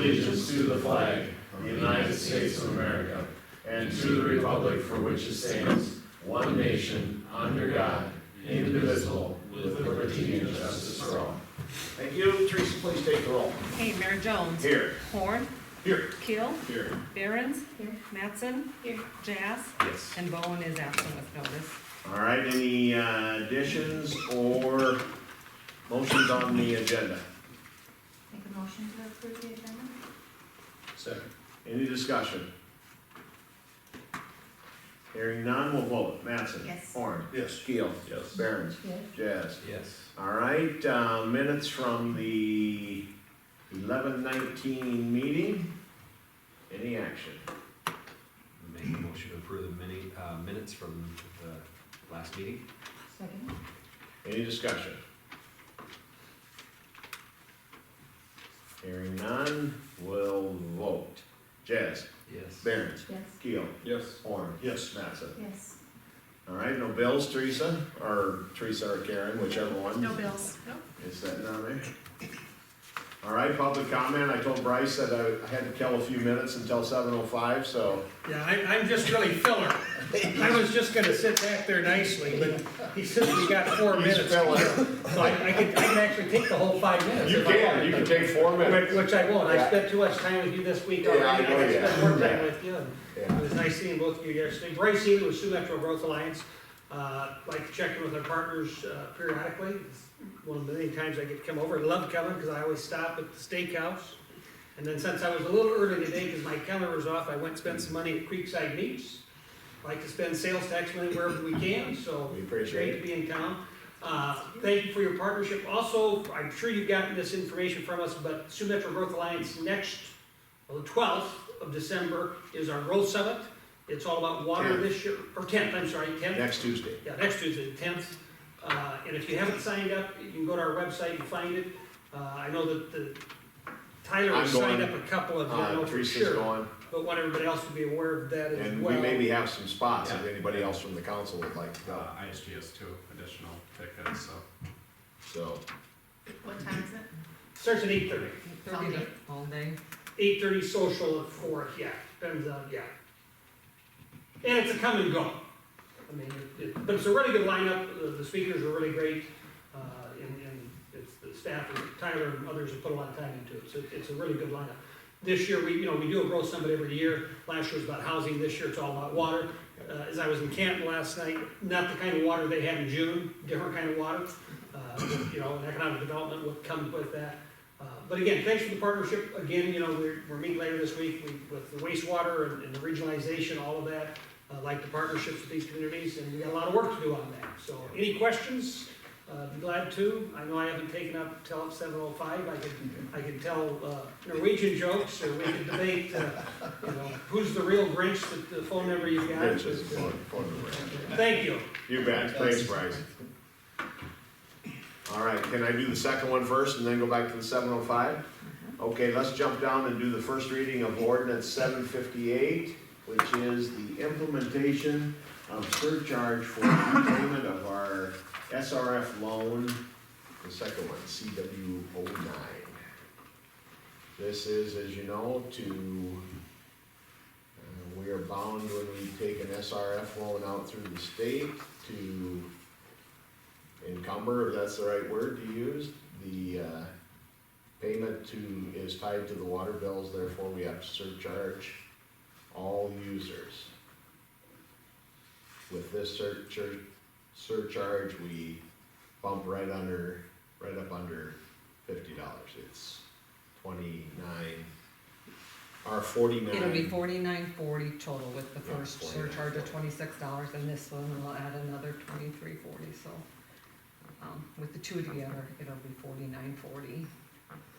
allegiance to the flag of the United States of America and to the republic for which it stands, one nation, under God, indivisible, with liberty and justice for all. Thank you. Teresa, please take the roll. Okay, Mayor Jones. Here. Horn. Here. Keel. Here. Behrens. Mattson. Jazz. Yes. And Bowen is absent with notice. All right, any additions or motions on the agenda? Make a motion to approve the agenda? Second. Any discussion? Hearing none, we'll vote. Mattson? Yes. Horn? Yes. Keel? Yes. Behrens? Yes. Jazz? Yes. All right, minutes from the 11/19 meeting. Any action? Make a motion to approve the minutes from the last meeting. Second? Any discussion? Hearing none, we'll vote. Jazz? Yes. Behrens? Yes. Keel? Yes. Horn? Yes. Mattson? Yes. All right, no bills, Teresa, or Karen, whichever one. No bills. Nope. Is that down there? All right, public comment. I told Bryce that I had to kill a few minutes until 7:05, so. Yeah, I'm just really filler. I was just gonna sit back there nicely, but he said we got 4 He's minutes. filling. So I can actually take the whole 5 minutes. if I want. You can take 4 minutes. Which I won't. Yeah. I spent too much time with you this week Yeah, I already. know I you spent have. more time Yeah. with you. And Yeah. It was nice seeing both of you yesterday. Bryce Healy with Sioux Metro Growth Alliance. Like to check in with our partners periodically. It's one of the many times I get to come over. I love coming because I always stop at the steakhouse. And then since I was a little early today because my calendar was off, I went and spent some money at Creekside Meats. Like to spend sales tax money wherever we can, so We it's appreciate great it. to be in town. Thank you for your partnership. Also, I'm sure you've gotten this information from us, but Sioux Metro Growth Alliance the 12th of December is our Growth Summit. It's all about water 10th. this year, or 10th, I'm sorry, 10th. Next Tuesday. Yeah, next Tuesday, the 10th. And if you haven't signed up, you can go to our website and find it. I know that Tyler has I'm signed going. up a couple of, you know, for Teresa's sure. going, But want everybody else to be aware of that as and well. we maybe have some spots if Yeah. anybody else from the council would like to go. ISGS too, additional tickets, so. So, What time is it? Starts at 8:30. 30 to all day. 8:30 social at 4, yeah, depends on, yeah. And it's a come and go. I mean, but it's a really good lineup, the speakers are really great, and it's the staff, Tyler and others have put a lot of time into it, so it's a really good lineup. This year, we do a growth summit every year. Last year was about housing, this year it's all about water. As I was in Canton last night, not the kind of water they had in June, different kind of water. And economic development what comes with that. But again, thanks for the partnership. Again, we're meeting later this week with the wastewater and the regionalization, all of that. Like the partnerships with these communities, and we got a lot of work to do on that. So any questions? Be glad to. I know I haven't taken up till 7:05. I could tell Norwegian jokes, or we could debate, who's the real Grinch, the phone number you've got. Rich is phone number. Thank you. You bet. Thanks, Bryce. All right, can I do the second one first and then go back to the 7:05? Okay, let's jump down and do the first reading of ordinance 758, which is the implementation of surcharge for repayment of our SRF loan, the second one, CW09. This is, as you know, we are bound when we take an SRF loan out through the state to encumber, if that's the right word to use. The payment is tied to the water bills, therefore we have to surcharge all users. With this surcharge, we bump right up under $50. It's 29, or 49. It'll be $49.40 total with the Yeah, first $49.40. surcharge of $26, and this one will add another $23.40, so. With the two together, it'll be $49.40.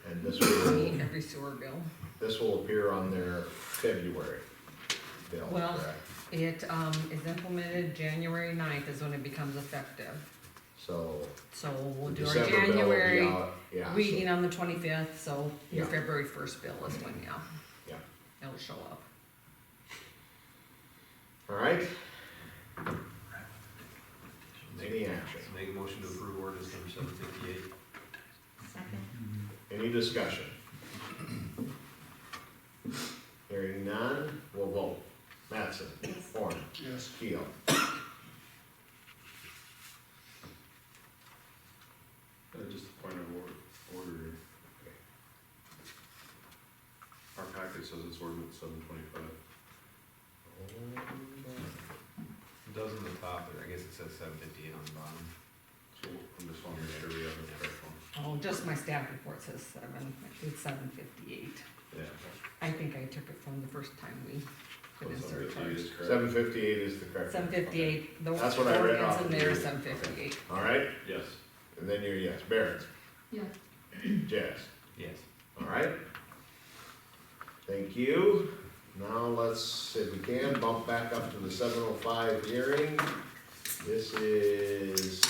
And this Every sewer bill. will appear on their February bill, Well, correct? It is implemented January 9th is when it becomes effective. So So we'll do our December bill will be January out, yeah, reading on the 25th, so your Yeah. February 1st bill is when, Yeah. it'll show up. All right. Any action? Make a motion to approve ordinance number 758. Second? Any discussion? Hearing none, we'll vote. Mattson? Yes. Horn? Yes. Keel? Just a point of order. Our packet says it's ordinance 725. It does on the top, but I guess it says 758 on the bottom. So I'm just wanting to make sure we have the correct one. Oh, just my staff report says it's 7:58. Yeah. I think I took it from the first time we put in So 758 surcharge. is correct. 758 is the correct. one. 7:58, the That's what I read ordinance off in of there you. is 7:58. All right, Yes. and then you're yes. Barrett? Yeah. Jazz? Yes. All right. Thank you. Now let's, if we can, bump back up to the 7:05 hearing. This is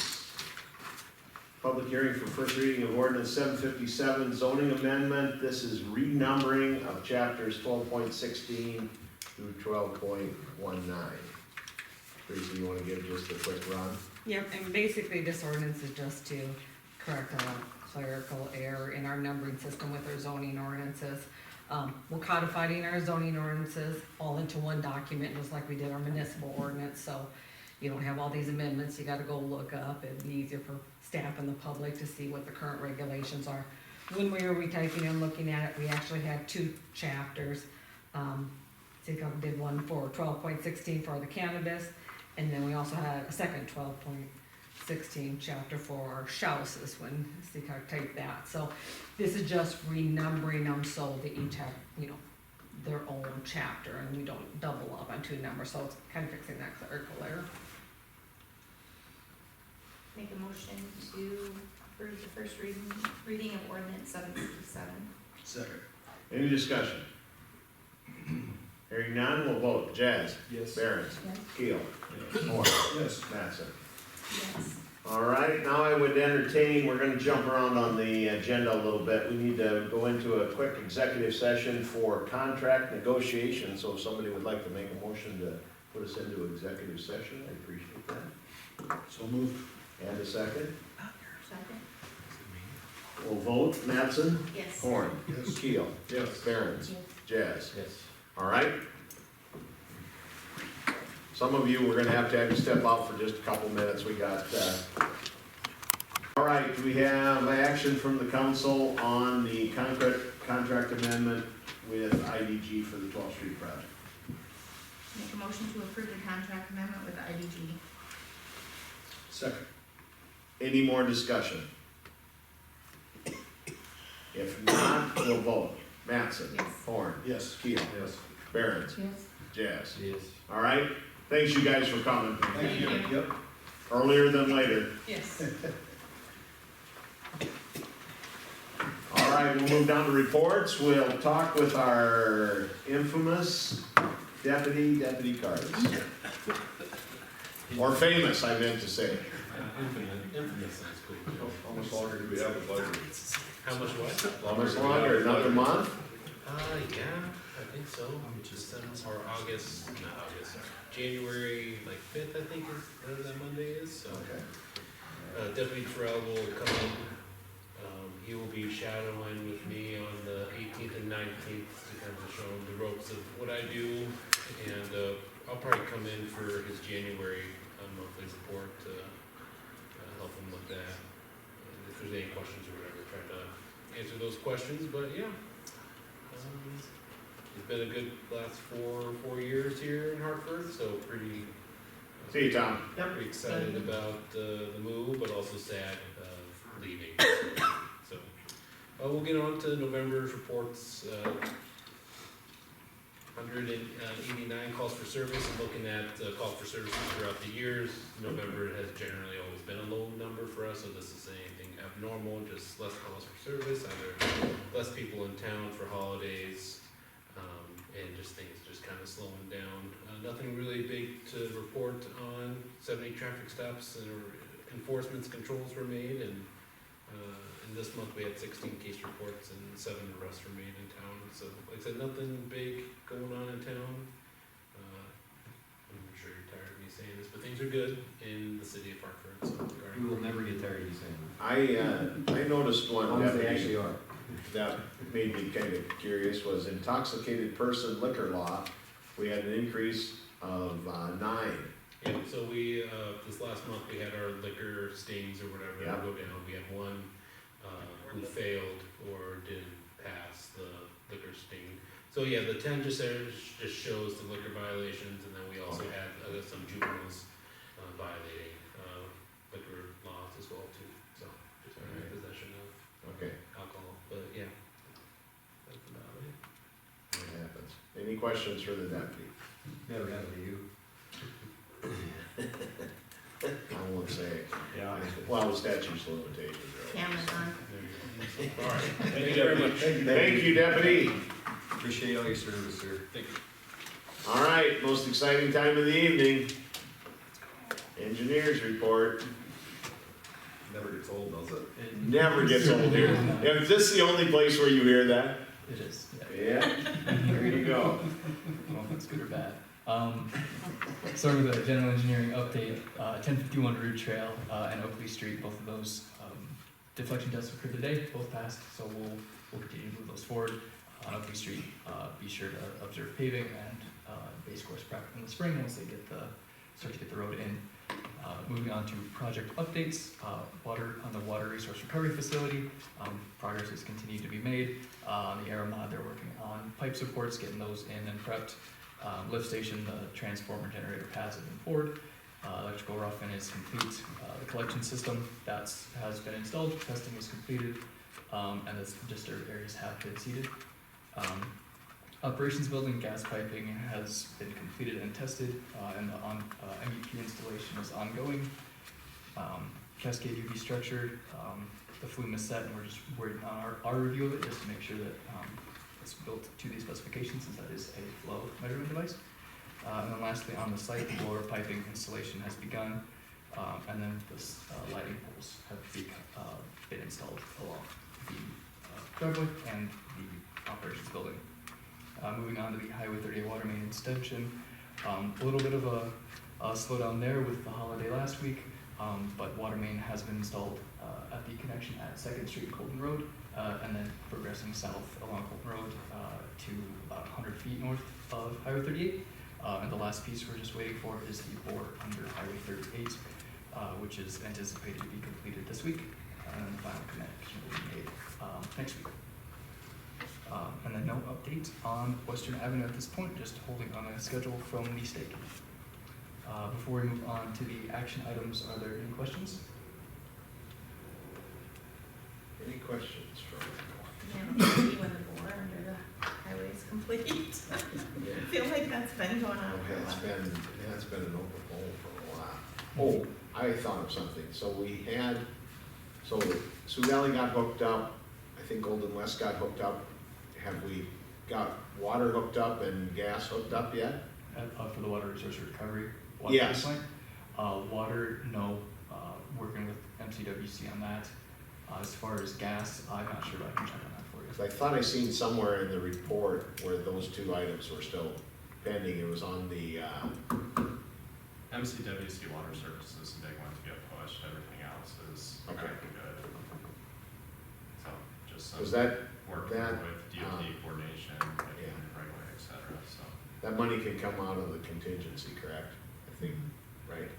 public hearing for first reading of ordinance 757 zoning amendment. This is renumbering of chapters 12.16 through 12.19. Teresa, you wanna give just a quick run? Yep, and basically this ordinance is just to correct a clerical error in our numbering system with our zoning ordinances. We're codifying our zoning ordinances all into one document, just like we did our municipal ordinance, so you don't have all these amendments, you gotta go look up, it'd be easier for staff and the public to see what the current regulations are. When we were retyping and looking at it, we actually had two chapters. I did one for 12.16 for the cannabis, and then we also had a second 12.16 chapter for our houses when CCAR typed that. So this is just renumbering them so they each have, their own chapter and we don't double up on two numbers, so it's kind of fixing that clerical error. Make a motion to approve the first reading of ordinance 757. Second. Any discussion? Hearing none, we'll vote. Jazz? Yes. Barrett? Yes. Keel? Moore? Yes. Mattson? Yes. All right, now I would entertain, we're gonna jump around on the agenda a little bit. We need to go into a quick executive session for contract negotiation, so if somebody would like to make a motion to put us into executive session, I appreciate that. So moved. And a second. Second? We'll vote. Mattson? Yes. Horn? Yes. Keel? Yes. Barron? Yes. Jazz? Yes. All right? Some of you, we're gonna have to step out for just a couple minutes, we got, all right, we have action from the council on the contract amendment with IDG for the 12th Street project. Make a motion to approve the contract amendment with IDG. Second. Any more discussion? If not, we'll vote. Mattson? Yes. Horn? Yes. Keel? Yes. Barron? Yes. Jazz? Yes. All right, thanks you guys for coming, Thank you. Yep. earlier than later. Yes. All right, we'll move down to reports. We'll talk with our infamous Deputy Cards. Or famous, I meant to say. Infamous sounds cool. How much longer do we have with lighting? How much what? How much longer, another month? Yeah, I think so. December or August, not August, January like 5th, I think is whatever that Monday is, so. Okay. Deputy Terrell will come in. He will be shadowing with me on the 18th and 19th to kind of show him the ropes of what I do. And, I'll probably come in for his January monthly report to, help him with that. And if there's any questions or whatever, try to answer those questions, but yeah. It's been a good last four years here in Hartford, so pretty. See you, Tom. Pretty excited about the move, but also sad leaving. So, we'll get on to November's reports. 189 calls for service, and looking at calls for services throughout the years, November has generally always been a low number for us, so this is anything abnormal, just less calls for service, either less people in town for holidays, and just things just kind of slowing down. Nothing really big to report on. 70 traffic stops and enforcements controls were made, and this month we had 16 case reports and 7 arrests were made in town. So, like I said, nothing big going on in town. I'm sure you're tired of me saying this, but things are good in the city of Hartford. So, We will never get tired of you saying that. I noticed one As long as they deputy, actually are. that made me kind of curious was intoxicated person liquor law. We had an increase of 9. Yeah, so we, this last month, we had our liquor stings or whatever Yeah. go down. We had one, who failed or didn't pass the liquor sting. So yeah, the 10 just shows the liquor violations, and then we also had some juveniles violating liquor laws as well too. So just possession of Okay, alcohol, but yeah, that's about it. that happens. Any questions for the deputy? Never happened to you. I won't say. Yeah. Well, the statutes of limitations are. Camera's on. There you go. All right, thank you very much. Thank you, deputy. Appreciate all your service, sir. Thank you. All right, most exciting time of the evening. Engineers report. Never gets old, does it? It never gets old here. Is this the only place where you hear that? It is, yeah. Yeah, there you go. I don't know if that's good or bad. Starting with a general engineering update, 1051 Root Trail and Oakley Street, both of those deflection tests occurred today, both passed, so we'll continue to move those forward. On Oakley Street, be sure to observe paving and base course prep in the spring once they start to get the road in. Moving on to project updates, water on the water resource recovery facility, progress has continued to be made. On the Aeromod, they're working on pipe supports, getting those in and prepped. Lift station, the transformer generator pads have been poured. Electrical rough-in is complete. The collection system has been installed, testing was completed, and the disturbed areas have been seeded. Operations building gas piping has been completed and tested, and the MEP installation is ongoing. Cascade UV structure, the flume is set, and we're just working on our review of it just to make sure that it's built to these specifications, since that is a flow measurement device. And then lastly, on the site, the blower piping installation has begun, and then the lighting poles have been installed along the driveway and the operations building. Moving on to the Highway 38 water main extension, a little bit of a slowdown there with the holiday last week, but water main has been installed at the connection at 2nd Street, Colton Road, and then progressing south along Colton Road to about 100 feet north of Highway 38. And the last piece we're just waiting for is the bore under Highway 38, which is anticipated to be completed this week, and then the final connection will be made next week. And then no update on Western Avenue at this point, just holding on a schedule from the state. Before we move on to the action items, are there any questions? Any questions from? Yeah, maybe when the bore under the highway is complete. I feel like that's been going on for a It's while. been an open hole for a while. Oh, I thought of something. So Sioux Valley got hooked up. I think Golden West got hooked up. Have we got water hooked up and gas hooked up yet? For the water resource recovery? Water Yes. plant? Water, no, working with MCWC on that. As far as gas, I'm not sure, but I can check on that for you. 'Cause I thought I seen somewhere in the report where those 2 items were still pending. It was on the, MCWC Water Services, the big ones get pushed, everything else is Okay. tracking good. So, just some was that, work that, with DOT coordination, getting in the right way, et cetera, so. that money can come out of the contingency, correct? I think, right?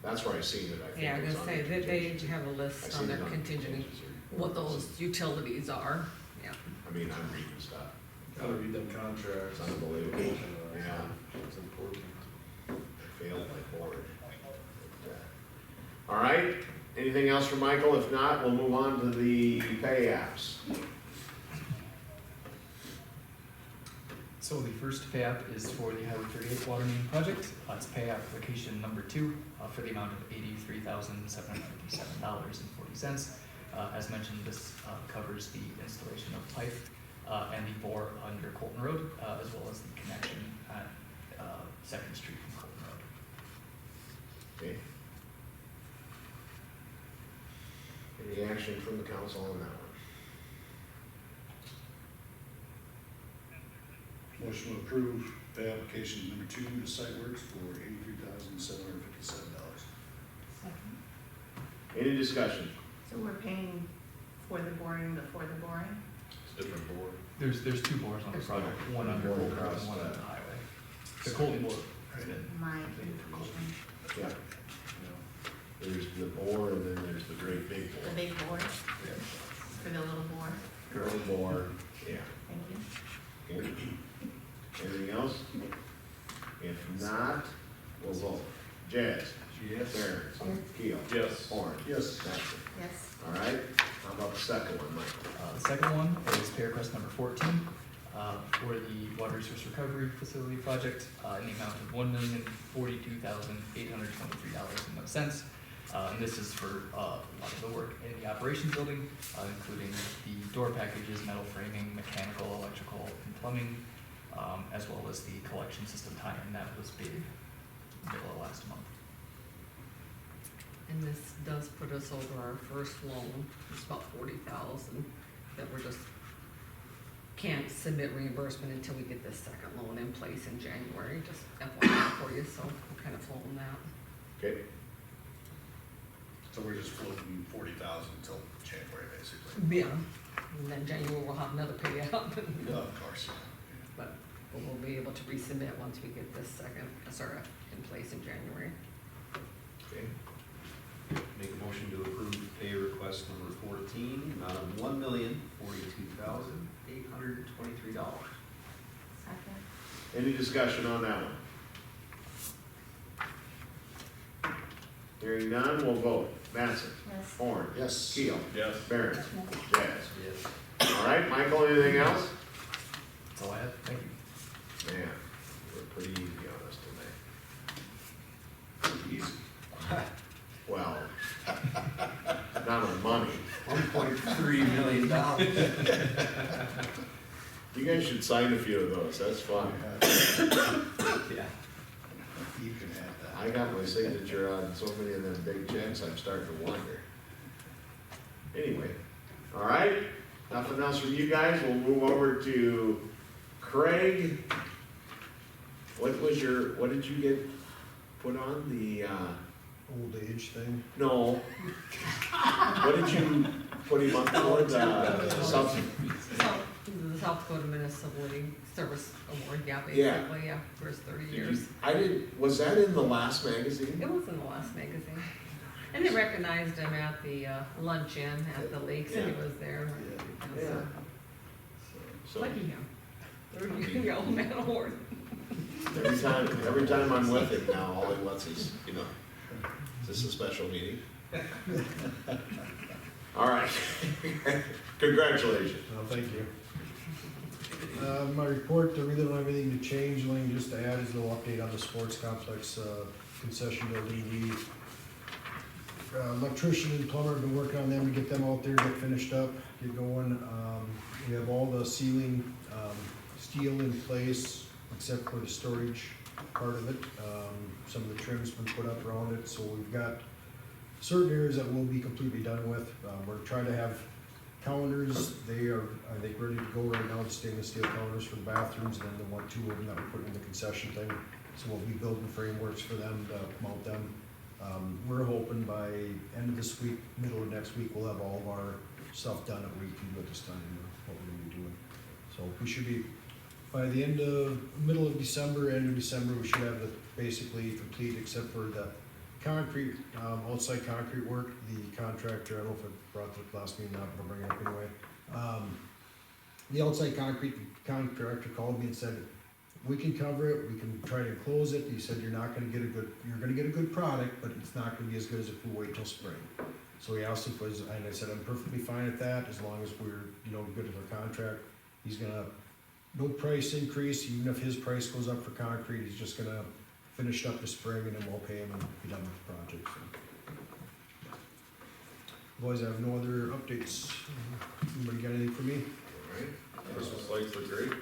That's where I seen it, I think. Yeah, I it was was gonna on say, the they contingency. have a I list on seen their it on the contingent, contingency what report. those utilities are, yeah. I mean, I'm reading stuff. Gotta read them contracts. It's unbelievable. Yeah. It's important. I failed my board. All right, anything else for Michael? If not, we'll move on to the pay apps. So the first pay app is for the Highway 38 water main project. It's pay application number 2 for the amount of $83,757.40. As mentioned, this covers the installation of pipe and the bore under Colton Road, as well as the connection at 2nd Street and Colton Road. Okay. Any action from the council on that one? Motion to approve pay application number 2 to Site Works for $83,757. Any discussion? So we're paying for the boring before the boring? different board. There's two bores on the project, one under Bore Colton across, and one on uh, the highway. The Colton bore has been, My confusion, Yeah. There's the bore and then there's the great big the bore. big boar, for the little boar, Girl bore, yeah. thank you. Okay. Anything else? If not, we'll vote. Jazz? Yes. Barron? Keel? Yes. Horn? Yes. Mattson? Yes, All right, how about the second one, Mike? the second one is pay request number 14, for the water resource recovery facility project, in the amount of $1,042,823.01. And this is for, a lot of the work in the operations building, including the door packages, metal framing, mechanical, electrical, and plumbing, as well as the collection system tie-in that was bid middle of last month. And this does put us over our first loan, it's about 40,000, that we're just, can't submit reimbursement until we get this second loan in place in January, just FYI for you, so we're kind of floating that. Okay, So we're just floating 40,000 until January, basically. Yeah, and then January we'll have another payout, Yeah, of course. but we'll be able to resubmit once we get this second SRF in place in January. okay. Make a motion to approve pay request number 14, amount of $1,042,823. second, Any discussion on that one? Hearing none, we'll vote. Mattson? yes. Horn? Yes. Keel? Yes. Barron? Jazz? Yes. All right, Michael, anything else? That's all I have, thank you. Man, we're pretty easy on us tonight. Easy. Well, not on money. $1.3 million. You guys should sign a few of those, that's fun. Yeah. You can have that. I got my signature on so many of them big checks, I'm starting to wonder. Anyway, all right, nothing else from you guys, we'll move over to Craig. What did you get put on the, Old age thing. no. What did you put him up for, the something? The South Dakota Municipal League Service Award, yeah, Yeah. basically, yeah, for his 30 Did years. you- I didn't, was that in the last magazine? It was in the last magazine. And they recognized him at the luncheon at the lakes, and he was there. And Yeah. so, So, lucky him. 30-year old man award. every time I'm with him now, all he wants is, is this a special meeting? All right. Congratulations. Well, thank you. My report, I really don't have anything to change, only just to add is a little update on the sports complex concession building. We, electrician and plumber have been working on them to get them out there, get finished up, get going. We have all the ceiling, steel in place, except for the storage part of it. Some of the trim's been put up around it, so we've got certain areas that we'll be completely done with. We're trying to have counters, they are, I think, ready to go right now, the stainless steel counters for the bathrooms, and then the two of them that we're putting in the concession thing. So we'll be building frameworks for them to mount them. We're hoping by end of this week, middle of next week, we'll have all of our stuff done that we can get this done, what we're gonna be doing. So we should be, by the middle of December, end of December, we should have it basically complete, except for the concrete, outside concrete work. The contractor, I don't know if I brought the last meeting up, but I'll bring it up anyway. The outside concrete, the contractor called me and said, we can cover it, we can try to close it. He said, you're gonna get a good product, but it's not gonna be as good as if we wait till spring. So he asked if was, and I said, I'm perfectly fine with that, as long as we're, good with our contract. He's gonna, no price increase, even if his price goes up for concrete, he's just gonna finish up the spring and then we'll pay him and be done with the project, so. Boys, I have no other updates. Anybody got anything for me? All right, Christmas lights look great.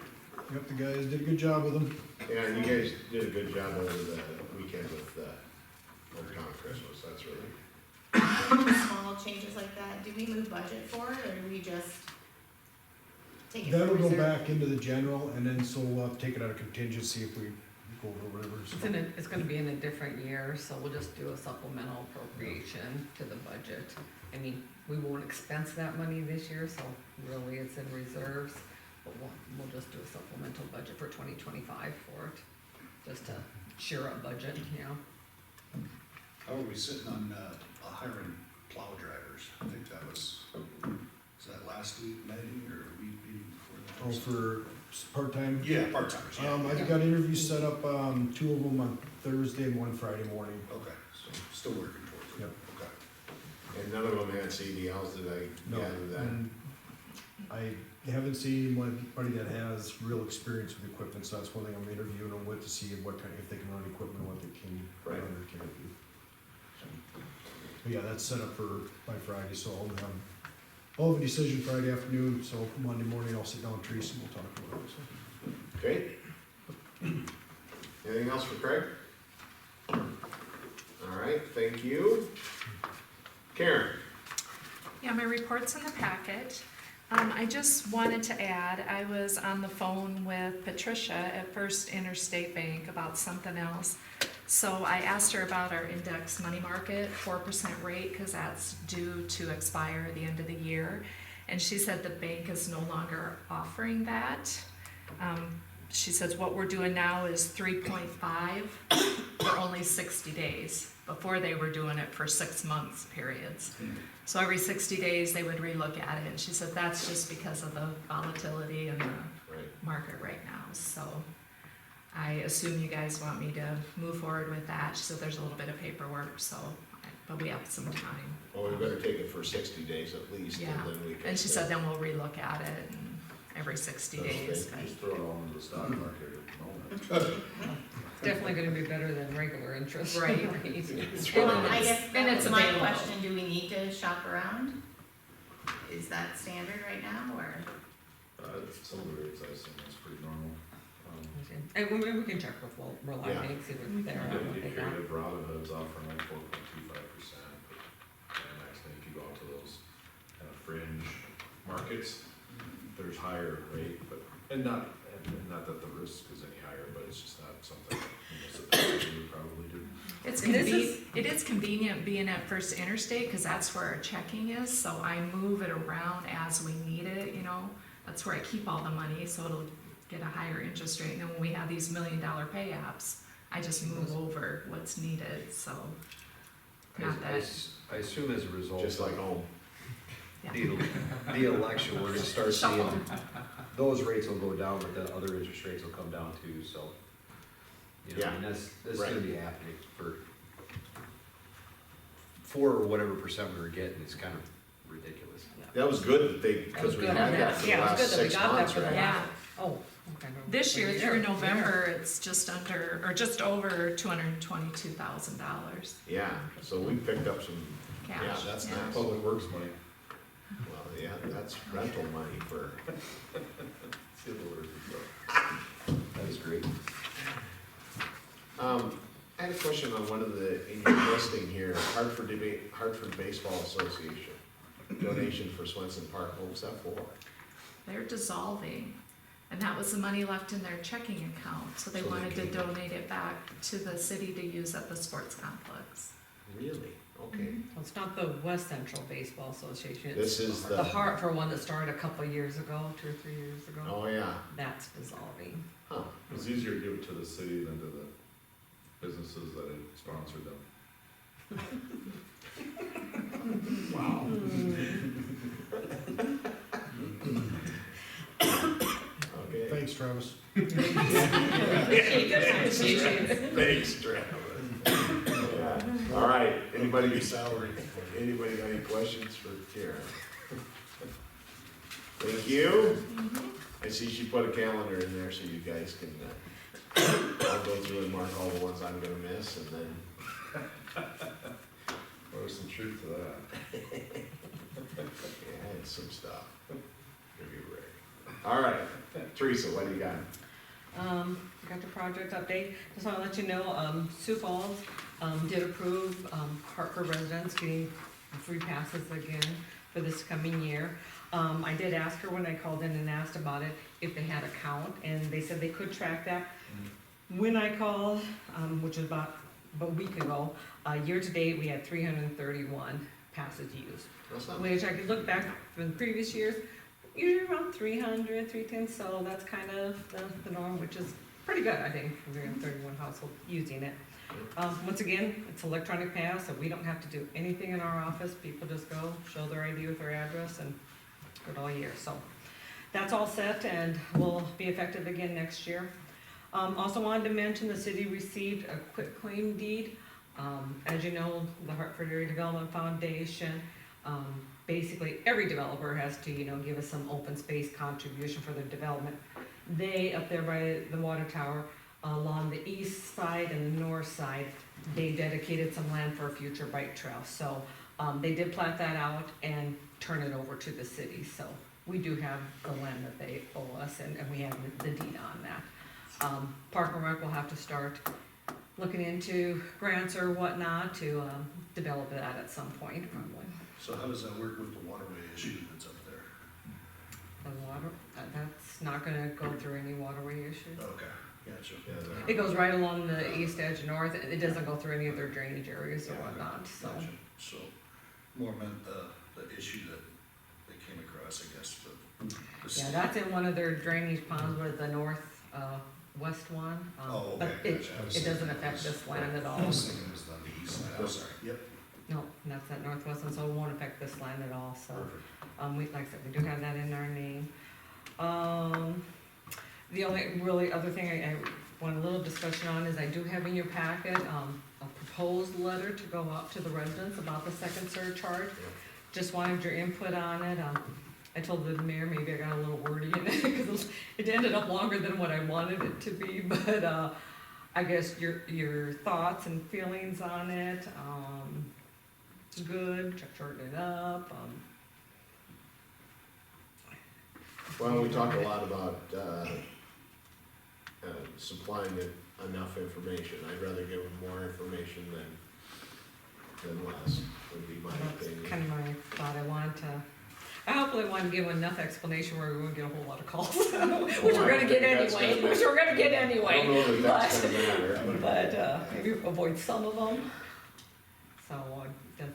Yep, the guys did a good job with them. Yeah, and you guys did a good job over the weekend with Hometown Christmas, that's really. Small changes like that, do we move budget for it, or do we just take it from That'll go reserve? back into the general, and then so we'll have to take it out of contingency if we go over whatever. It's gonna be in a different year, so we'll just do a supplemental appropriation to the budget. I mean, we won't expense that money this year, so really it's in reserves. But we'll just do a supplemental budget for 2025 for it, just to share up budget, you know. How are we sitting on, hiring plow drivers? I think that was that last week meeting or the week before Oh, that? for part-time? Yeah, part-timers, yeah. I've got interviews set up, 2 of them on Thursday and 1 Friday morning. Okay, so still working towards it. Yep. Okay. And none of them had CDLs, did I No, gather that? and I haven't seen anybody that has real experience with equipment, so that's one thing I'm interviewing them with to see what kind, if they can run equipment, what they can run Right. or can't do. But yeah, that's set up for by Friday, so I'll have a decision Friday afternoon, so Monday morning I'll sit down with Teresa and we'll talk about it, so. Okay. Anything else for Craig? All right, thank you. Karen? Yeah, my report's in the packet. I just wanted to add, I was on the phone with Patricia at First Interstate Bank about something else. So I asked her about our index money market, 4% rate, because that's due to expire at the end of the year. And she said the bank is no longer offering that. She says what we're doing now is 3.5 for only 60 days. Before they were doing it for 6 months periods. So every 60 days they would relook at it, and she said that's just because of the volatility in the market right now. So I assume you guys want me to move forward with that. She said there's a little bit of paperwork, so, but we have some time. Well, we better take it for 60 days at least, Yeah. and then we can. And she said then we'll relook at it and every 60 days. but- Just throw it all into the stock market at the moment. Definitely gonna be better than regular interest. Right. Well, I guess and that it's was my available. question, do we need to shop around? Is that standard right now, or? Some of the rates I assume that's pretty normal. And we can check with Rely Yeah. Bank, see what they're, what they got. Indicated Robinhood's offering like 4.25%. And actually, if you go out to those kind of fringe markets, there's higher rate, but, and not that the risk is any higher, but it's just not something most of the people would probably do. It's And this it is convenient being at First Interstate, because that's where our checking is, so I move it around as we need it, you know? That's where I keep all the money, so it'll get a higher interest rate, and then when we have these $1 million pay apps, I just move over what's needed, so. Not that, I assume as a result Just like of home. yeah. the election, we're gonna start seeing, Shuffle. those rates will go down, but the other interest rates will come down too, so. You know, Yeah. and that's Right. gonna be happening for whatever percent we were getting, it's kind of ridiculous. That was good that they, That was because we good. had that for the Yeah, it was last good that we 6 got that months, for the right? Yeah. Oh, okay. This For year, a year. through November, it's just under, or just over $222,000 Yeah, so we picked up some, cash. yeah, that's Yeah. nice. Public Works money. Well, yeah, that's rental money for, That is great. I had a question on one of the, in your listing here, Hartford Baseball Association. Donation for Swenson Park, what was that for? They're dissolving, and that was the money left in their checking account, so they So they wanted to can- donate it back to the city to use at the sports complex. Really? Okay. Well, it's not the West Central Baseball Association, it's This is the the, Hartford one that started a couple of years ago, 2 or 3 years ago. oh, yeah, That's dissolving. huh, It's easier to give it to the city than to the businesses that had sponsored them. wow. Okay. Thanks, Travis. Thanks, Travis. Yeah, all right, anybody got any questions for Karen? Thank you. I see she put a calendar in there so you guys can, I'll go through and mark all the ones I'm gonna miss and then, There's some truth to that. yeah, it's some stuff. Give you a break. All right, Teresa, what do you got? Got the project update, just wanna let you know, Sioux Falls, did approve, Hartford residents getting free passes again for this coming year. I did ask her when I called in and asked about it, if they had a count, and they said they could track that. When I called, which was about a week ago, year to date, we had 331 passes used. That's not, Which I could look back from previous years, usually around 300, 310, so that's kind of the norm, which is pretty good, I think, for 31 households using it. Once again, it's electronic pass, so we don't have to do anything in our office, people just go, show their ID with their address, and good all year, so. That's all set and will be effective again next year. Also wanted to mention the city received a quitclaim deed. As you know, the Hartford Area Development Foundation, basically every developer has to, give us some open space contribution for their development. They, up there by the water tower, along the east side and the north side, they dedicated some land for a future bike trail. So, they did plat that out and turn it over to the city, so we do have the land that they owe us, and we have the deed on that. Park and Rec will have to start looking into grants or whatnot to, develop that at some point, probably. So how does that work with the waterway issue that's up there? The water, that's not gonna go through any waterway issues. Okay, gotcha. It goes right along the east edge north, it doesn't go through any of their drainage areas or whatnot, so. Gotcha. So, more meant the issue that they came across, I guess, but. Yeah, that's in one of their drainage ponds with the north, west one. Oh, But okay, it, gotcha. it doesn't affect this land at I all. was thinking it was on the east side, I'm sorry, yep. No, that's that northwest one, so it won't affect this land at all, so. Perfect. We, like I said, we do have that in our name. The only really other thing I want a little discussion on is I do have in your packet, a proposed letter to go out to the residents about the second surcharge. Just wanted your input on it. I told the mayor maybe I got a little wordy in it, because it ended up longer than what I wanted it to be, but, I guess your thoughts and feelings on it, it's good, shorten it up, well, we talk a lot about, supplying it enough information. I'd rather give them more information than less, would be my that's opinion. kind of my thought. I hopefully want to give enough explanation where we won't get a whole lot of calls, which we're gonna get anyway, I don't know that that's but, gonna matter. but, maybe avoid some of them. So, is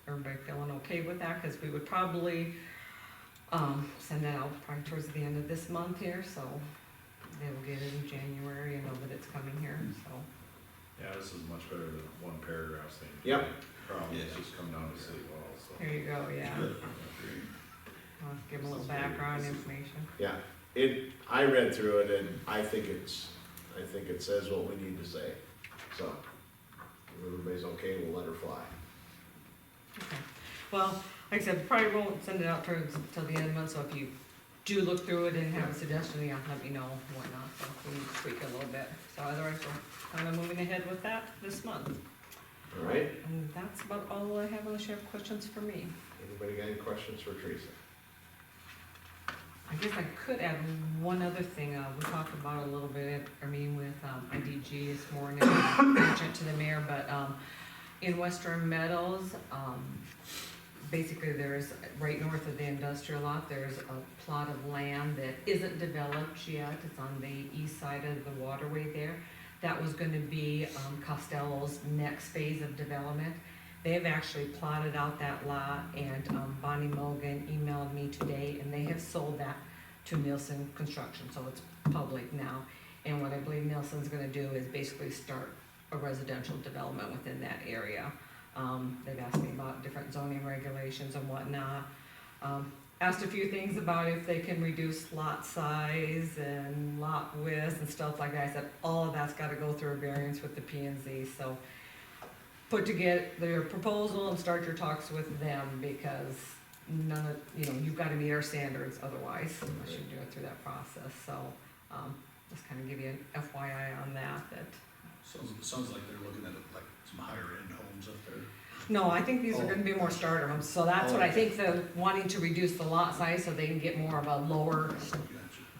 everybody feeling okay with that? Cause we would probably, send that out probably towards the end of this month here, so they will get it in January and know that it's coming here, so. Yeah, this is much better than one paragraph saying. Yep. Problems Yeah. just come down to City Hall, so. There you go, yeah. I'll give them a little background information. Yeah, I read through it and I think it says what we need to say. So, if everybody's okay, we'll let her fly. Okay, well, like I said, we probably won't send it out till the end of the month, so if you do look through it and have a suggestion, yeah, let me know whatnot, so we need to tweak it a little bit. So otherwise, we're kind of moving ahead with that this month. All right, And that's about all I have unless you have questions for me. anybody got any questions for Teresa? I guess I could add one other thing, we talked about a little bit at our meeting with, IDG this morning, I mentioned to the mayor, but, in Western Meadows, basically there's, right north of the industrial lot, there's a plot of land that isn't developed yet, it's on the east side of the waterway there. That was gonna be, Costello's next phase of development. They have actually plotted out that lot, and Bonnie Mulligan emailed me today, and they have sold that to Nielsen Construction, so it's public now. And what I believe Nielsen's gonna do is basically start a residential development within that area. They've asked me about different zoning regulations and whatnot. Asked a few things about if they can reduce lot size and lot width and stuff like that. I said, all of that's gotta go through a variance with the P and Z, so put together their proposal and start your talks with them, because none of, you've gotta meet our standards otherwise, unless you do it through that process, so, just kinda give you an FYI on that. Sounds like they're looking at like some higher end homes up there. No, I think these are gonna be more starter homes, so that's what I think, they're wanting to reduce the lot size so they can get more of a lower Gotcha.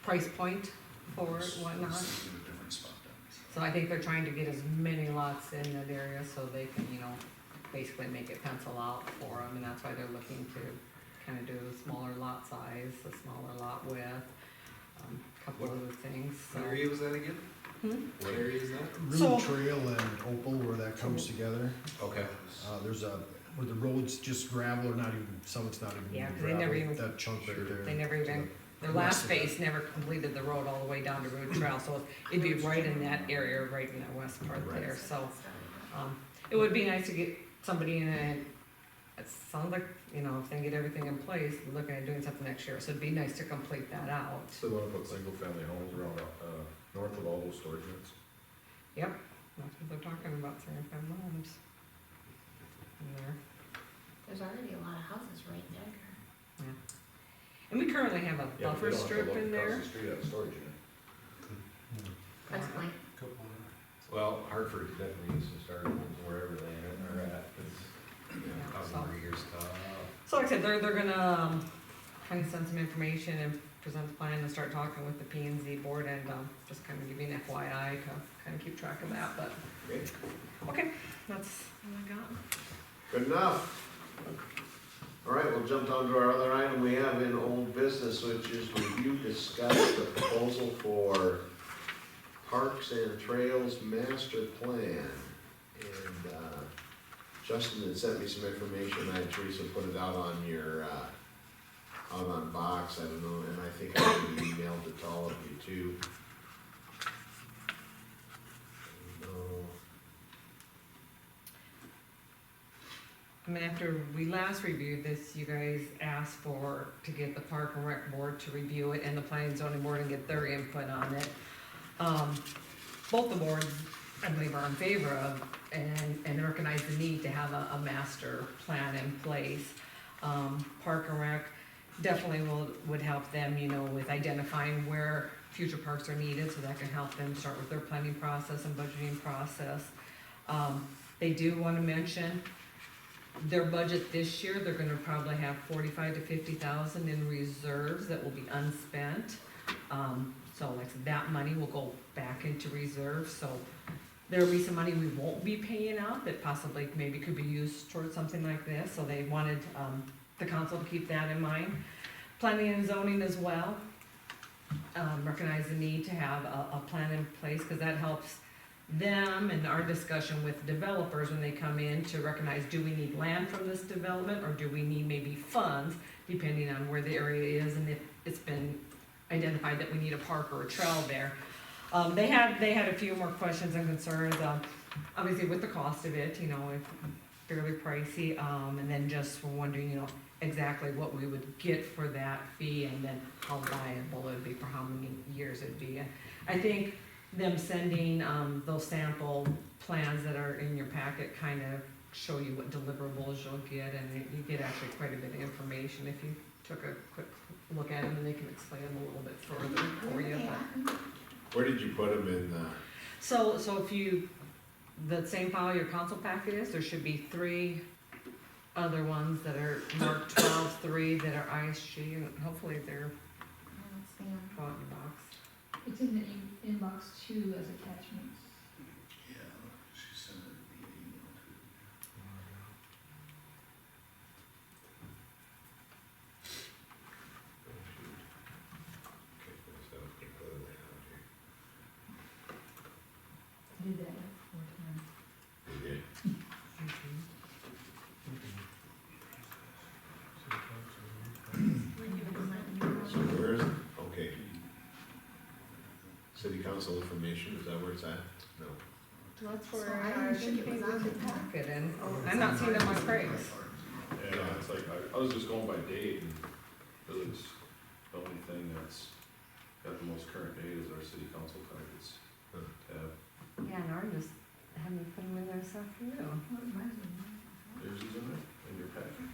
price point for it and whatnot. Let's do a different spot then. So I think they're trying to get as many lots in that area so they can, basically make it pencil out for them, and that's why they're looking to kind of do a smaller lot size, a smaller lot width, a couple other things, so. What area was that again? Hmm? What area is that? So- Root Trail and Opal, where that comes together. Okay. There's a where the road's just gravel or not even, some it's not even Yeah, 'cause they never gravel, even- that chunk right there. They never even, their West last of it. phase never completed the road all the way down to Road Trail, so it'd be right in that area, right in that west part Right. there, so. It would be nice to get somebody in and it sounds like, you know, if they get everything in place, we're looking at doing something next year, so it'd be nice to complete that out. So they wanna put single family homes around, north of all those storage units? Yep, that's what they're talking about, single family homes. In there. There's already a lot of houses right there. And we currently have a Yeah, but buffer they don't have to strip look in there. Across the street at a storage unit. That's the point. Well, Hartford could definitely use some starter homes wherever they are at, cause, you know, Yeah, housing so- over here's tough. So like I said, they're gonna, kind of send some information and present the plan and start talking with the P and Z board and, just kind of give you an FYI to kind of keep track of that, but, Okay, okay, that's all I got. good enough. All right, we'll jump down to our other item we have in old business, which is review, discuss the proposal for Parks and Trails Master Plan. And, Justin had sent me some information, I had Teresa put it out on your, out on Box, I don't know, and I think I emailed it to all of you too. No. I mean, after we last reviewed this, you guys asked to get the Park and Rec Board to review it and the Planning and Zoning Board and get their input on it. Both the boards, I believe, are in favor of and recognize the need to have a master plan in place. Park and Rec definitely would help them, you know, with identifying where future parks are needed, so that can help them start with their planning process and budgeting process. They do wanna mention their budget this year, they're gonna probably have 45 to 50,000 in reserves that will be unspent. So like that money will go back into reserves, so there'll be some money we won't be paying out that possibly maybe could be used towards something like this, so they wanted, the council to keep that in mind. Planning and zoning as well, recognize the need to have a plan in place, cause that helps them and our discussion with developers when they come in to recognize, do we need land from this development, or do we need maybe funds, depending on where the area is and if it's been identified that we need a park or a trail there. They had a few more questions and concerns, obviously with the cost of it, you know, it's fairly pricey, and then just were wondering, you know, exactly what we would get for that fee and then how viable it'd be for how many years it'd be. I think them sending, those sample plans that are in your packet kind of show you what deliverables you'll get, and you get actually quite a bit of information if you took a quick look at them, and they can explain them a little bit further for you, but. Where did you put them in the? So if you, the same file your council packet is, there should be 3 other ones that are marked 12-3 that are ISG, and hopefully they're out in the box. It's in the inbox too as attachments. Yeah, she sent it via email too. Did that 4 times. They did. So where is it? Okay. City council information, is that where it's at? No. That's So where I it didn't should think be it was with on the the top. packet, and I'm not seeing them on Craig's. Yeah, it's like, I was just going by date, and really it's the only thing that's got the most current date is our city council targets tab. Yeah, and ours just haven't put them in there this afternoon. What was mine? Yours is in there, in your packet.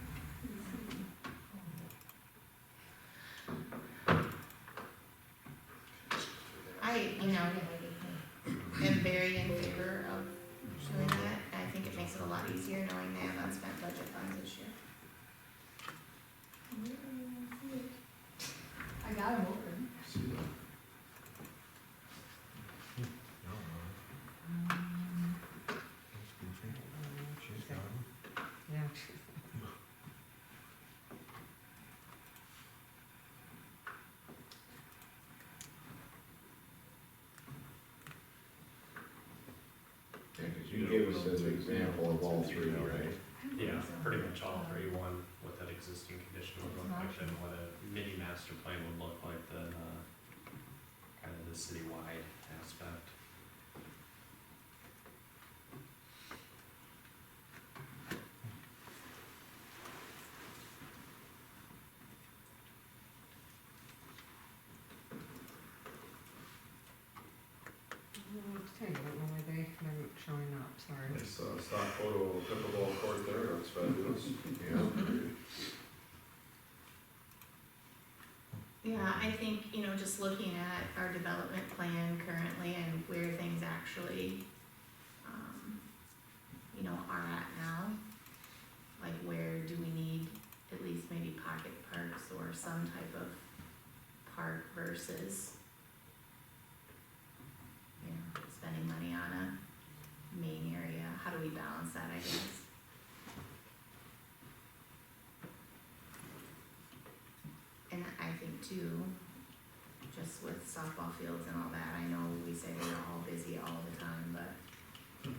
am very in favor of doing that. I think it makes it a lot easier knowing they have unspent budget funds this year. I got them open. See that? Yeah. Yeah, 'cause you gave us an example of all three, right? Yeah, So, pretty much all three, one, what that existing condition would look like, and what a mini master plan would look like, then, kind of the citywide aspect. I don't know why they aren't showing up, sorry. Nice stock photo of a pickleball court there, that's fabulous. Yeah, I think, you know, just looking at our development plan currently and where things actually, you know, are at now. Like where do we need at least maybe pocket parks or some type of park versus, you know, spending money on a main area, how do we balance that, I guess? And I think too, just with softball fields and all that, I know we say we're all busy all the time, but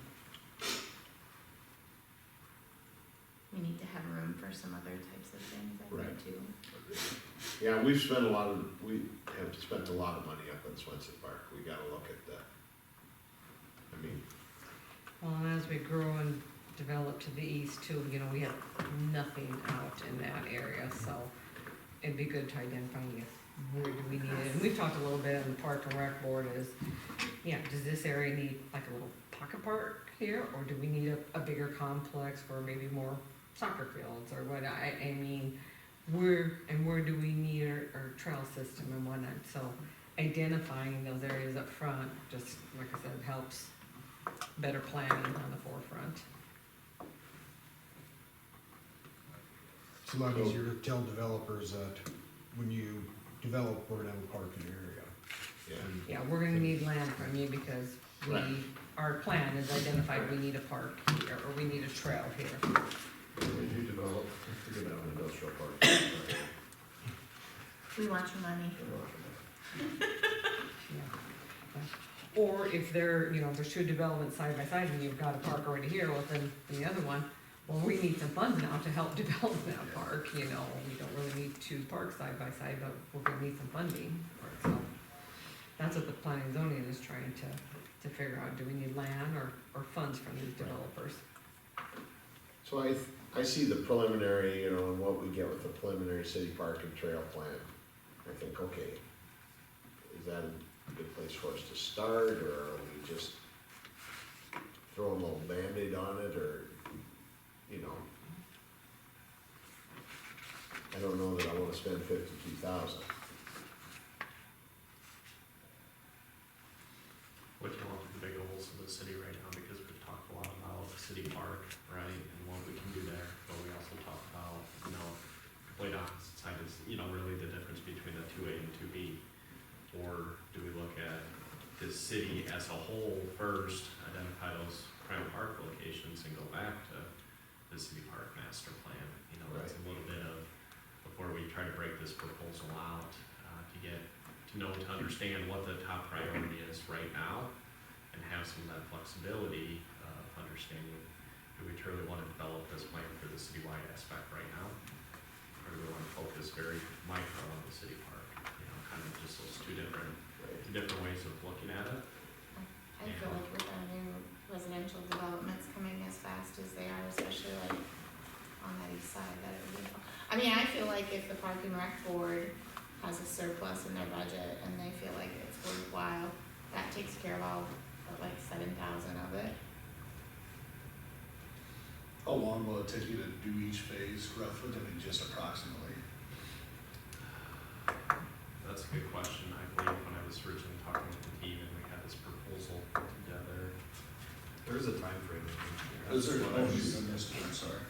we need to have room for some other types of things, I Right. think too. Yeah, we have spent a lot of money up in Swenson Park, we gotta look at that. I mean, Well, and as we grow and develop to the east too, you know, we have nothing out in that area, so it'd be good to identify, yes, where do we need it? And we've talked a little bit on the Park and Rec Board is, yeah, does this area need like a little pocket park here? Or do we need a bigger complex for maybe more soccer fields or what? I mean, where do we need our trail system and whatnot? So identifying those areas up front, just like I said, helps better planning on the forefront. It's a lot easier to tell developers that when you develop, we're gonna have a park in the area. yeah, Yeah, we're gonna need land from you because Right. our plan is identified, we need a park here, or we need a trail here. When you develop, you're gonna have an industrial park. We want your money. Yeah. Or if there, you know, there's two developments side by side and you've got a park already here, well, then the other one, well, we need some funds now to help develop that park, you know, we don't really need two parks side by side, but we're gonna need some funding for it, so. That's what the planning and zoning is trying to figure out, do we need land or funds from these developers? so I see the preliminary, you know, and what we get with the preliminary city park and trail plan. I think, okay, is that a good place for us to start, or are we just throwing a little Band-Aid on it, or, you know? I don't know that I wanna spend 52,000. Which one of the big goals of the city right now, because we've talked a lot about the city park, right, and what we can do there, but we also talk about, you know, complete opposite side is, you know, really the difference between the 2A and 2B. Or do we look at the city as a whole first, identify those prime park locations and go back to the city park master plan? You know, that's a little bit of, before we try to break this proposal out, to get to know, to understand what the top priority is right now, and have some of that flexibility of understanding, do we truly want to develop this plan for the citywide aspect right now? Or do we want to focus very micro on the city park? You know, kind of just those two different ways of looking at it. I feel like with our new residential developments coming as fast as they are, especially like on that east side, that it would be. I mean, I feel like if the Park and Rec Board has a surplus in their budget and they feel like it's worthwhile, that takes care of all, of like 7,000 of it. How long will it take you to do each phase roughly? I mean, just approximately? That's a good question. I believe when I was originally talking with the team and we had this proposal put together, there is a time frame. Is there, oh, you missed it, I'm sorry.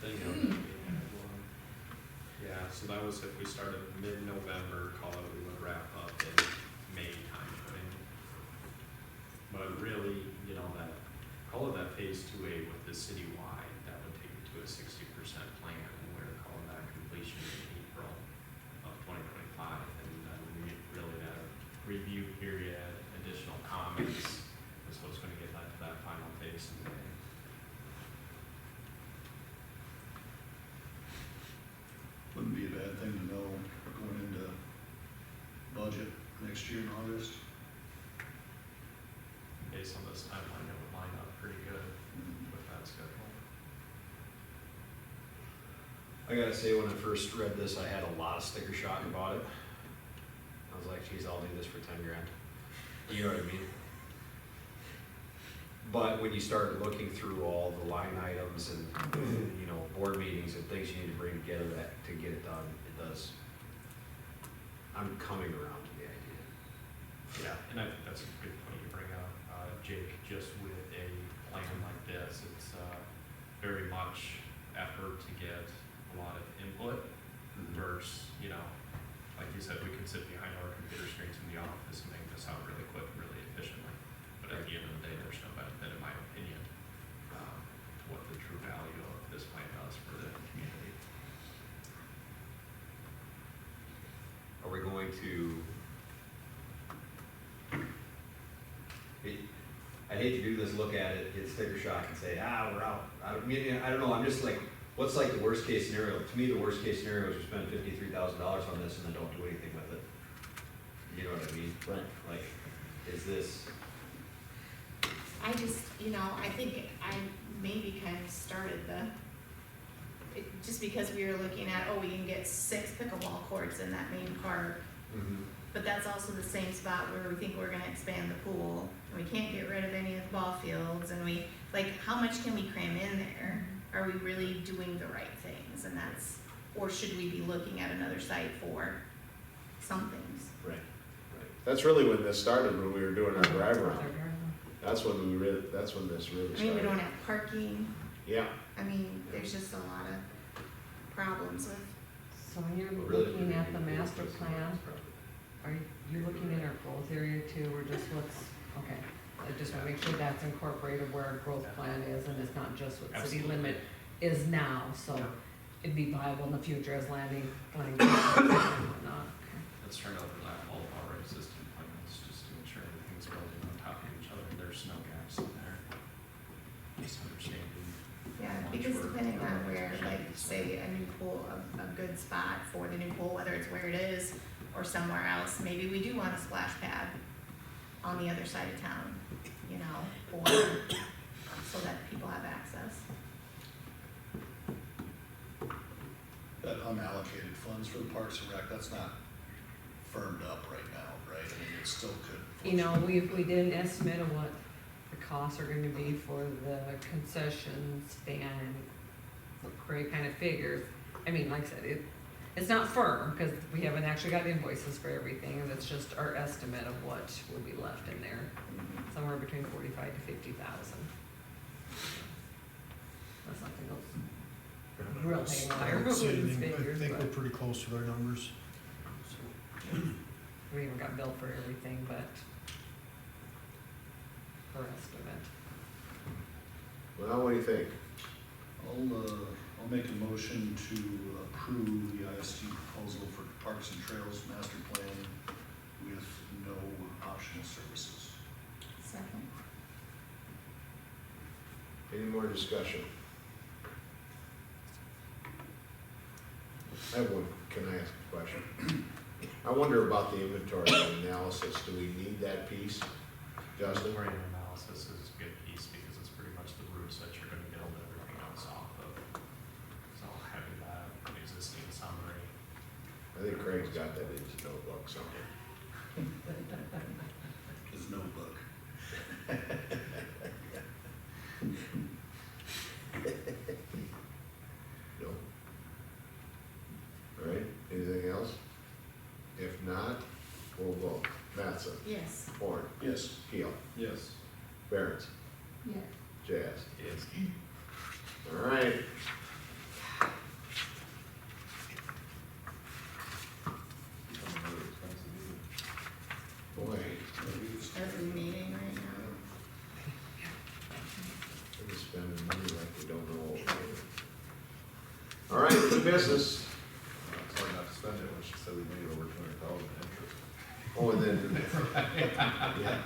Yeah, so that was if we started mid-November, call it, we would wrap up in May timeframe. But really, you know, that, call it that phase 2A with the citywide, that would take it to a 60% plan, and we're calling that completion in April of 2025. And then really that review period, additional comments, is what's gonna get that to that final phase in May. budget next year in August. Based on this timeline, it would line up pretty good with that schedule. I gotta say, when I first read this, I had a lot of sticker shock about it. I was like, geez, I'll do this for 10 grand. You know what I mean? But when you start looking through all the line items and, you know, board meetings and things you need to bring together to get it done, it does. I'm coming around to the idea. Yeah, and I think that's a good point you bring up, Jake, just with a plan like this, it's, very much effort to get a lot of input versus, you know, like you said, we can sit behind our computer screens in the office and make this out really quick, really efficiently. But at the end of the day, there's no benefit, in my opinion, to what the true value of this plan does for the community. Are we going to? I'd hate to do this, look at it, get sticker shock and say, we're out. I don't know, I'm just like, what's like the worst case scenario? To me, the worst case scenario is we spend $53,000 on this and then don't do anything with it. You know what I mean? Right. Like, is this? I just, you know, I think I maybe kind of started just because we were looking at, we can get 6 pickleball courts in that main park. But that's also the same spot where we think we're gonna expand the pool, and we can't get rid of any of the ball fields, and how much can we cram in there? Are we really doing the right things? And or should we be looking at another site for some things? Right. That's really when this started, when we were doing our drive around. That's when this really started. I mean, we don't have parking, Yeah, I mean, there's just a lot of problems with. So when you're looking at the master plan, are you looking in our growth area too, or just okay? I just wanna make sure that's incorporated where our growth plan is, and it's not just what city Absolutely. limit is now, so it'd be viable in the future as landing and whatnot. Let's try to overlap all of our existing plans, just to ensure everything's building on top of each other, there's no gaps in there. Just understanding. Yeah, because depending on where, say, a new pool, a good spot for the new pool, whether it's where it is or somewhere else, maybe we do want a splash pad on the other side of town, you know, or so that people have access. That unallocated funds for the Parks and Rec, that's not firmed up right now, right? I mean, it still could. You know, we did an estimate of what the costs are gonna be for the concession stand, what Craig kind of figures. I mean, like I said, it's not firm, because we haven't actually got invoices for everything, and it's just our estimate of what will be left in there, somewhere between 45 to 50,000. That's not gonna go real haywire with these I figures, think we're but pretty close with our numbers. we haven't got billed for everything, but per estimate. well, what do you think? I'll make a motion to approve the ISD proposal for Parks and Trails Master Plan with no optional services. Second. Any more discussion? I have one, can I ask a question? I wonder about the inventory analysis, do we need that piece, Justin? Inventory analysis is a good piece because it's pretty much the roots that you're gonna build everything else off of. So having that existing summary. I think Craig's got that in his notebook somewhere. His notebook. No? All right, anything else? If not, we'll vote. Mattson, Yes. Horn, Yes. Keel, Yes. Barons, Yes. Jazz. Yes. All right. Boy, Every meeting right now. we're spending money like we don't know what we're doing. All right, new business. It's hard not to spend it when she said we made over 200,000 in interest. Oh, and then, yeah,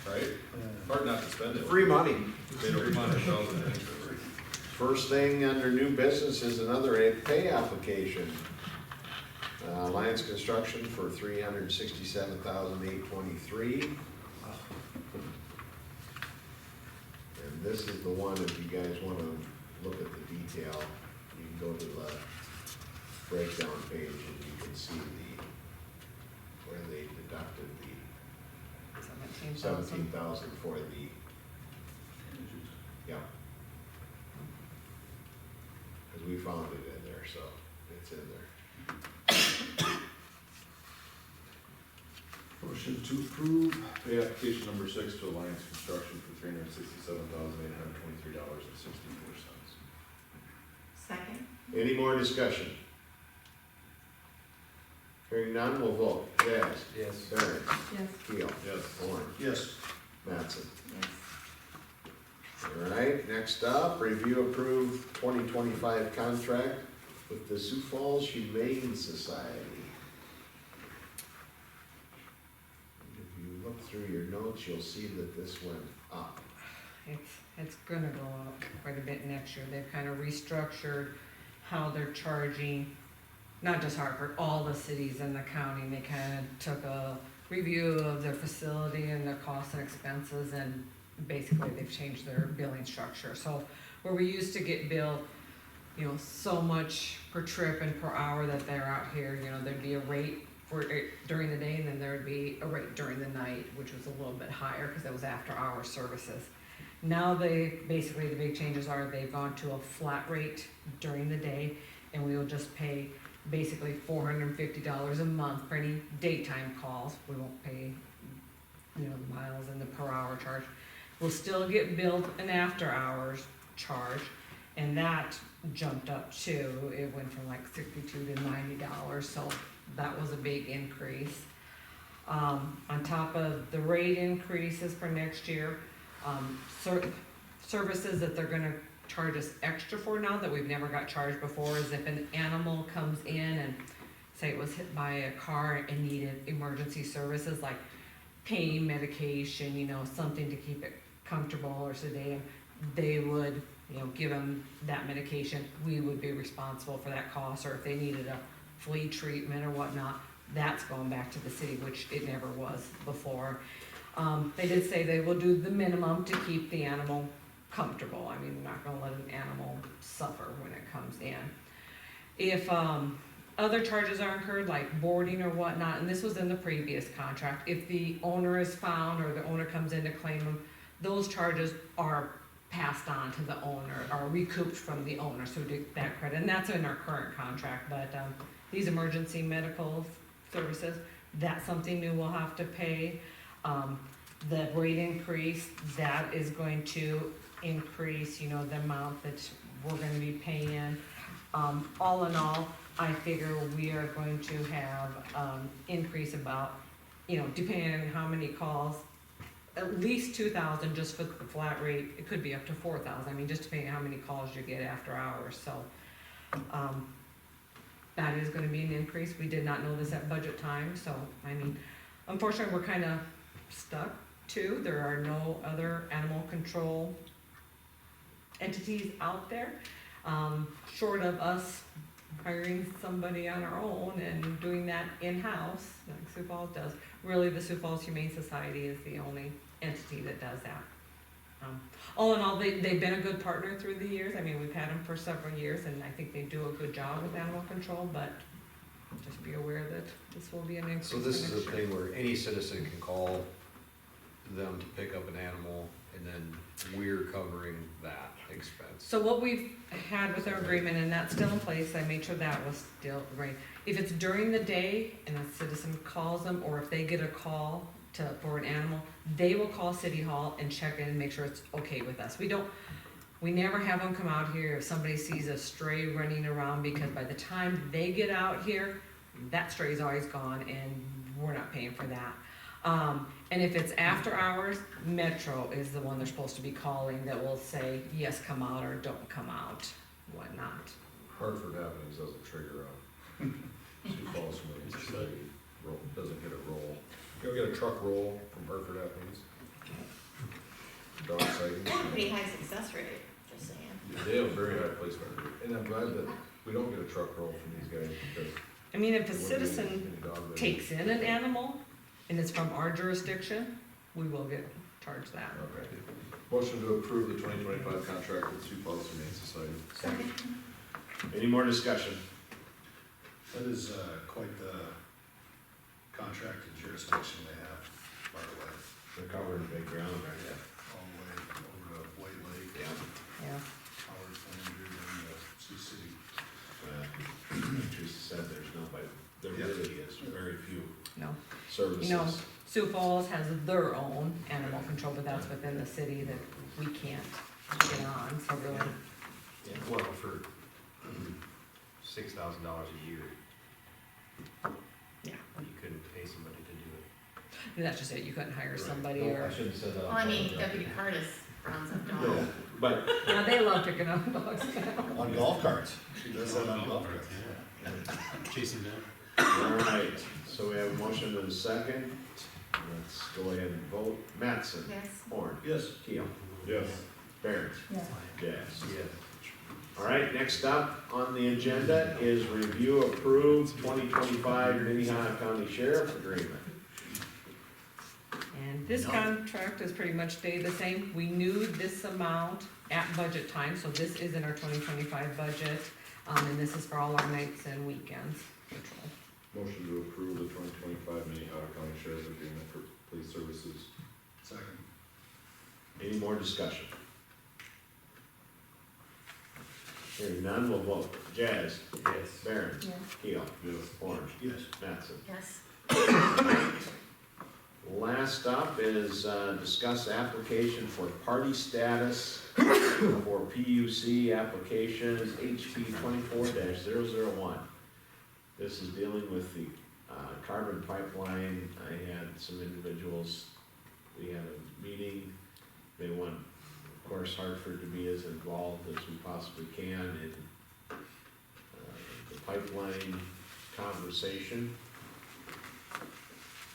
Right? Hard not to spend it. free money. Made over 200,000 in interest. First thing under new business is another pay application. Alliance Construction for $367,823. And this is the one, if you guys wanna look at the detail, you can go to the breakdown page and you can see where they deducted the 17,000 for the, yeah. Cause we found it in there, so it's in there. Motion to approve pay application number 6 to Alliance Construction for $367,823.64. Second? Any more discussion? Hearing none, we'll vote. Jazz? Yes. Barry? Yes. Keel? Yes. Horn? Yes. Mattson? Yes. All right, next up, review approved 2025 contract with the Sioux Falls Humane Society. If you look through your notes, you'll see that this went up. It's gonna go up quite a bit next year. They've kind of restructured how they're charging, not just Hartford, all the cities in the county. They kind of took a review of their facility and their costs and expenses, and basically they've changed their billing structure. So where we used to get billed, so much per trip and per hour that they're out here, there'd be a rate for it during the day, and then there'd be a rate during the night, which was a little bit higher because it was after hour services. Now the big changes are they've gone to a flat rate during the day, and we will just pay basically $450 a month for any daytime calls. We won't pay, the miles and the per hour charge. We'll still get billed an after hours charge, and that jumped up too. It went from like $62 to $90, so that was a big increase. On top of the rate increases for next year, services that they're gonna charge us extra for now that we've never got charged before is if an animal comes in and say it was hit by a car and needed emergency services like pain medication, something to keep it comfortable or sedate, they would, give them that medication. We would be responsible for that cost, or if they needed a flea treatment or whatnot, that's going back to the city, which it never was before. They did say they will do the minimum to keep the animal comfortable. I mean, they're not gonna let an animal suffer when it comes in. If other charges are incurred, like boarding or whatnot, and this was in the previous contract, if the owner is found or the owner comes in to claim them, those charges are passed on to the owner, or recouped from the owner, so we do that credit, and that's in our current contract. But these emergency medical services, that's something new we'll have to pay. The rate increase, that is going to increase, the amount that we're gonna be paying. All in all, I figure we are going to have, increase about, depending on how many calls, at least 2,000 just for the flat rate. It could be up to 4,000, I mean, just depending on how many calls you get after hours, so. That is gonna be an increase. We did not know this at budget time, so, unfortunately, we're kinda stuck too. There are no other animal control entities out there, short of us hiring somebody on our own and doing that in-house, like Sioux Falls does. Really, the Sioux Falls Humane Society is the only entity that does that. All in all, they've been a good partner through the years. We've had them for several years, and I think they do a good job with animal control, but just be aware that this will be an increase. So this is next a year. thing where any citizen can call them to pick up an animal, and then we're covering that expense. So what we've had with our agreement, and that's still in place, I made sure that was still right. If it's during the day and a citizen calls them, or if they get a call for an animal, they will call City Hall and check in and make sure it's okay with us. We never have them come out here if somebody sees a stray running around, because by the time they get out here, that stray's always gone and we're not paying for that. And if it's after hours, Metro is the one they're supposed to be calling that will say, yes, come out, or don't come out, whatnot. Hartford happenings doesn't trigger a Sioux Falls Humane Society, doesn't get a roll. You'll get a truck roll from Hartford happenings. Dog sightings. Pretty high success rate, just saying. They have a very high placement rate, and I'm glad that we don't get a truck roll from these guys, because I mean, if a citizen takes in an animal and it's from our jurisdiction, we will get charged that. Okay. Motion to approve the 2025 contract with Sioux Falls Humane Society. Second. Any more discussion? That is, quite the contracted jurisdiction they have, by the way, They're covering big ground right there. all the way over to White Lake, Yeah, Howard, Flanders, and Sioux City. Teresa said there's nobody, there Yeah. really is very few no. services. You know, Sioux Falls has their own animal control, but that's within the city that we can't get on, so really, Yeah, well, for $6,000 a year, yeah. you couldn't pay somebody to do it. That's just it, you couldn't hire somebody No, or, I shouldn't have said that. Well, I mean, Deputy Curtis rounds up dogs. No, but yeah, they love picking up dogs. On golf carts. She does that on golf carts. Chasing them. all right, so we have a motion and a second. Let's go ahead and vote. Mattson. Yes. Horn. Yes. Keel. Yes. Barron. Yes. Yes. Yes. All right, next up on the agenda is review approved 2025 Minnehaha County Sheriff Agreement. And this contract has pretty much stayed the same. We knew this amount at budget time, so this is in our 2025 budget. And this is for all our nights and weekends patrol. Motion to approve the 2025 Minnehaha County Sheriff's Agreement for Police Services. Second. Any more discussion? Hearing none, we'll vote. Jazz. Yes. Barron. Yes. Keel. Yes. Horn. Yes. Mattson. Yes. Last up is discuss application for party status for PUC application HP 24-001. This is dealing with the carbon pipeline. I had some individuals, we had a meeting. They want, of course, Hartford to be as involved as we possibly can in the pipeline conversation.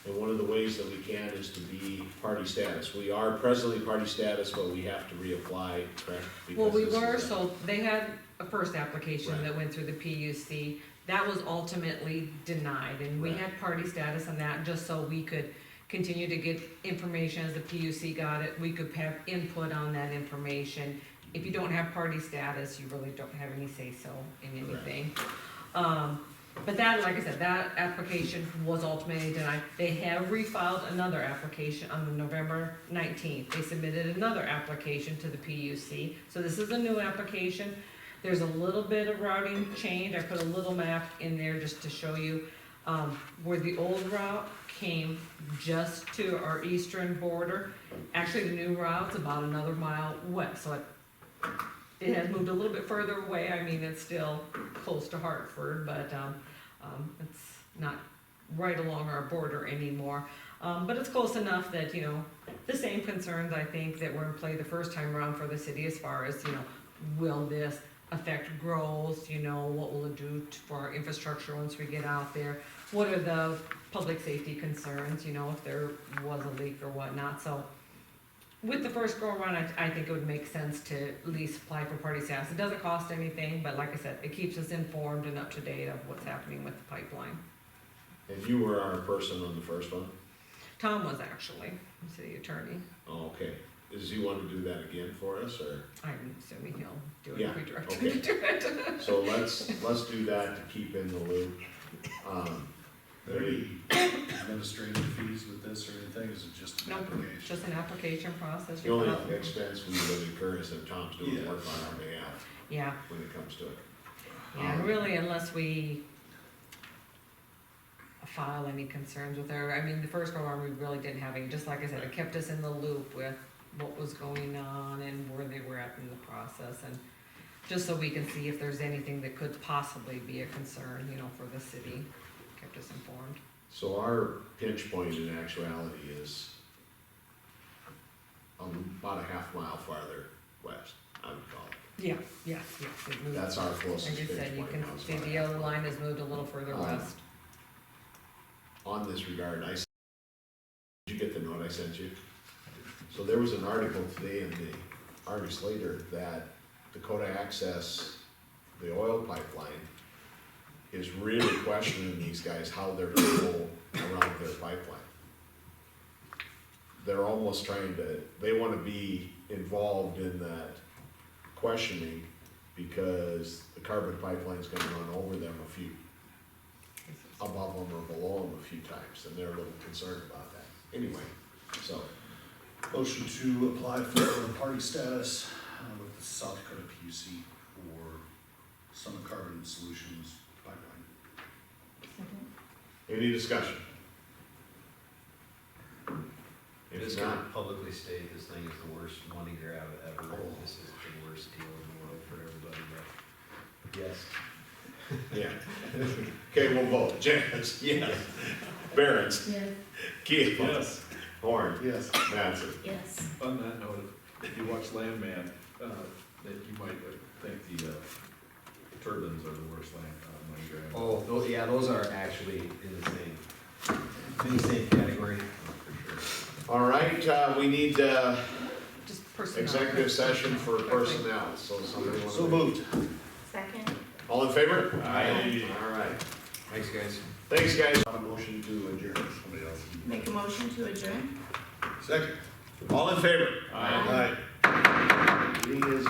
And one of the ways that we can is to be party status. We are presently party status, but we have to reapply, correct? Well, Because we this is were, a- so they had a first application Right. that went through the PUC. That was ultimately denied, and we Right. had party status on that just so we could continue to get information as the PUC got it. We could have input on that information. If you don't have party status, you really don't have any say-so in anything. But that, like I said, that application was ultimately denied. They have refiled another application on November 19th. They submitted another application to the PUC. So this is a new application. There's a little bit of routing change. I put a little map in there just to show you where the old route came just to our eastern border. Actually, the new route's about another mile west, so it has moved a little bit further away. I mean, it's still close to Hartford, but it's not right along our border anymore. But it's close enough that, you know, the same concerns I think that were in play the first time around for the city as far as, you know, will this affect growth, you know, what will it do for our infrastructure once we get out there? What are the public safety concerns, you know, if there was a leak or whatnot, so. With the first go around, I think it would make sense to at least apply for party status. It doesn't cost anything, but like I said, it keeps us informed and up to date of what's happening with the pipeline. And you were our person on the first one? Tom was actually the city attorney. Oh, okay. Does he want to do that again for us, or? I'm assuming he'll do it Yeah, if we direct okay. him to do it. So let's do that to keep in the loop. Any administrative fees with this or anything, is it just an Nope, application? just an application process. The You only fill out- expense we would incur is if Tom's doing Yeah. work on our behalf Yeah, when it comes to it. yeah, and really unless we file any concerns with her, I mean, the first go around, we really didn't have any, just like I said, it kept us in the loop with what was going on and where they were at in the process, and just so we can see if there's anything that could possibly be a concern, you know, for the city, kept us informed. So our pinch point in actuality is about a half mile farther west, I would call it. Yeah, yes, it moved. That's our closest Like I pinch said, you point can now, is see about a the half other mile. line has moved a little further west. On this regard, did you get the note I sent you? So there was an article today in the Argus Later that Dakota Access, the oil pipeline, is really questioning these guys, how they're gonna go around their pipeline. They're almost trying to, they wanna be involved in that questioning because the carbon pipeline's gonna run over them above them or below them a few times, and they're a little concerned about that. Anyway, so, Motion to apply for party status with the South Dakota PUC for Summit Carbon Solutions pipeline. Second. any discussion? If Just not, gonna publicly state this thing is the worst money grab ever. This is the worst deal in the world for everybody, but yes. yeah. Okay, we'll vote. Janice? Yes. Barons? Yes. Keith? Yes. Horn? Yes. Mattson? Yes. On that note, if you watch Landman, that you might think the turbines are the worst money grab. Oh, those are actually in the same category. For sure. All right, we need, Just personnel. executive session for personnel, so somebody wanna. So moved. Second? All in favor? Aye. All right. Thanks, guys. Thanks, guys. On a motion to adjourn. Somebody else. Make a motion to adjourn? Second. All in favor? Aye. Aye. Meeting is